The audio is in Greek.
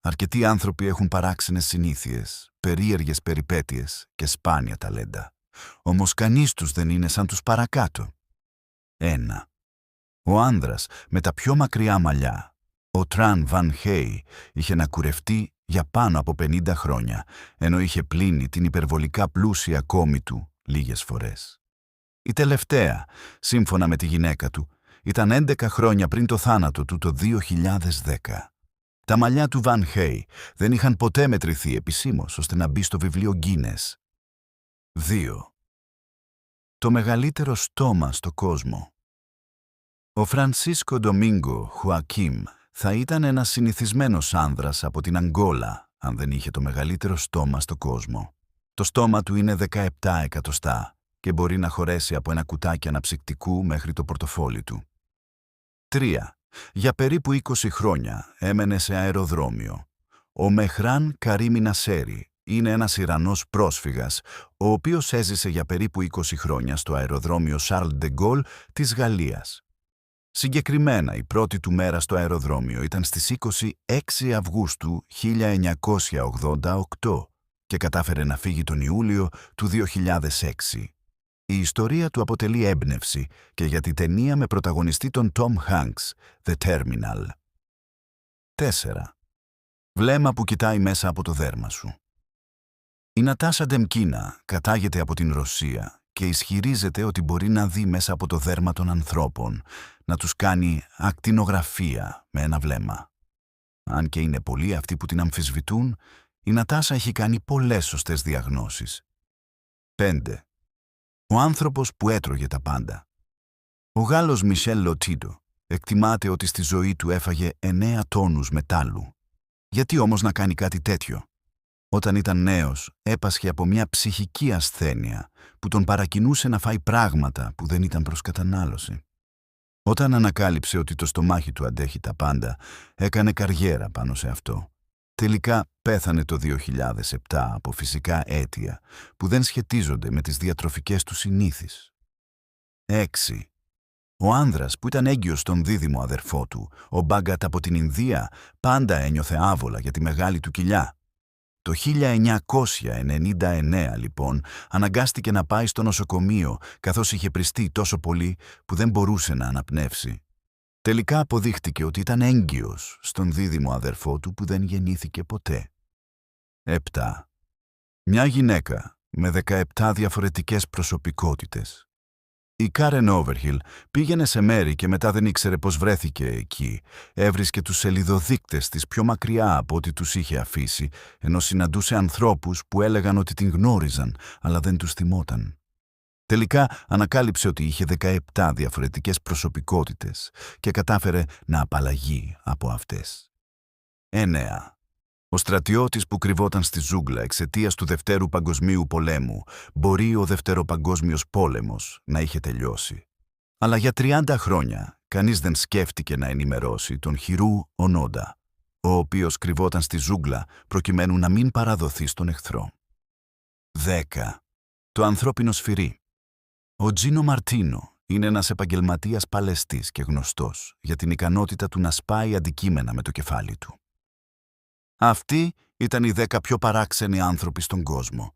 Αρκετοί άνθρωποι έχουν παράξενες συνήθειες, περίεργες περιπέτειες και σπάνια ταλέντα. Όμως κανείς τους δεν είναι σαν τους παρακάτω. 1. Ο άνδρας με τα πιο μακριά μαλλιά, ο Τραν Βαν Χέι, είχε να κουρευτεί για πάνω από 50 χρόνια, ενώ είχε πλύνει την υπερβολικά πλούσια κόμη του λίγες φορές. Η τελευταία, σύμφωνα με τη γυναίκα του, ήταν 11 χρόνια πριν το θάνατο του το 2010. Τα μαλλιά του Βαν Χέι δεν είχαν ποτέ μετρηθεί επισήμως ώστε να μπει στο βιβλίο Γκίνες. 2. Το μεγαλύτερο στόμα στο κόσμο. Ο Φρανσίσκο Ντομίνγκο Χουακίμ θα ήταν ένας συνηθισμένος άνδρας από την Αγγόλα, αν δεν είχε το μεγαλύτερο στόμα στο κόσμο. Το στόμα του είναι 17 εκατοστά και μπορεί να χωρέσει από ένα κουτάκι αναψυκτικού μέχρι το πορτοφόλι του. 3. Για περίπου 20 χρόνια έμενε σε αεροδρόμιο. Ο Μεχράν Καρίμι Νασέρι είναι ένας Ιρανός πρόσφυγας, ο οποίος έζησε για περίπου 20 χρόνια στο αεροδρόμιο Σαρλ ντε Γκόλ της Γαλλίας. Συγκεκριμένα, η πρώτη του μέρα στο αεροδρόμιο ήταν στις 26 Αυγούστου 1988 και κατάφερε να φύγει τον Ιούλιο του 2006. Η ιστορία του αποτελεί έμπνευση και για τη ταινία με πρωταγωνιστή τον Tom Hanks, The Terminal. 4. Βλέμμα που κοιτάει μέσα από το δέρμα σου. Η Νατάσα Ντεμκίνα κατάγεται από την Ρωσία και ισχυρίζεται ότι μπορεί να δει μέσα από το δέρμα των ανθρώπων, να τους κάνει ακτινογραφία με ένα βλέμμα. Αν και είναι πολλοί αυτοί που την αμφισβητούν, η Νατάσα έχει κάνει πολλές σωστές διαγνώσεις. 5. Ο άνθρωπος που έτρωγε τα πάντα. Ο Γάλλος Μισελ Λοτίντο εκτιμάται ότι στη ζωή του έφαγε 9 τόνους μετάλλου. Γιατί όμως να κάνει κάτι τέτοιο? Όταν ήταν νέος, έπασχε από μια ψυχική ασθένεια που τον παρακινούσε να φάει πράγματα που δεν ήταν προς κατανάλωση. Όταν ανακάλυψε ότι το στομάχι του αντέχει τα πάντα, έκανε καριέρα πάνω σε αυτό. Τελικά πέθανε το 2007 από φυσικά αίτια που δεν σχετίζονται με τις διατροφικές του συνήθεις. 6. Ο άνδρας που ήταν έγκυος στον δίδυμο αδερφό του, ο Μπάγκατ από την Ινδία, πάντα ένιωθε άβολα για τη μεγάλη του κοιλιά. Το 1999 λοιπόν αναγκάστηκε να πάει στο νοσοκομείο καθώς είχε πριστεί τόσο πολύ που δεν μπορούσε να αναπνεύσει. Τελικά αποδείχτηκε ότι ήταν έγκυος στον δίδυμο αδερφό του που δεν γεννήθηκε ποτέ. 7. Μια γυναίκα με 17 διαφορετικές προσωπικότητες. Η Κάρεν Όβερχιλ πήγαινε σε μέρη και μετά δεν ήξερε πώς βρέθηκε εκεί. Έβρισκε τους σελιδοδείκτες της πιο μακριά από ό,τι τους είχε αφήσει, ενώ συναντούσε ανθρώπους που έλεγαν ότι την γνώριζαν, αλλά δεν τους θυμόταν. Τελικά ανακάλυψε ότι είχε 17 διαφορετικές προσωπικότητες και κατάφερε να απαλλαγεί από αυτές. 9. Ο στρατιώτης που κρυβόταν στη ζούγκλα εξαιτίας του Δευτέρου Παγκοσμίου Πολέμου μπορεί ο Δευτεροπαγκόσμιος Πόλεμος να είχε τελειώσει. Αλλά για 30 χρόνια κανείς δεν σκέφτηκε να ενημερώσει τον Χιρού Ονόντα, ο οποίος κρυβόταν στη ζούγκλα προκειμένου να μην παραδοθεί στον εχθρό. 10. Το ανθρώπινο σφυρί. Ο Τζίνο Μαρτίνο είναι ένας επαγγελματίας παλαιστής και γνωστός για την ικανότητα του να σπάει αντικείμενα με το κεφάλι του. Αυτοί ήταν οι 10 πιο παράξενοι άνθρωποι στον κόσμο.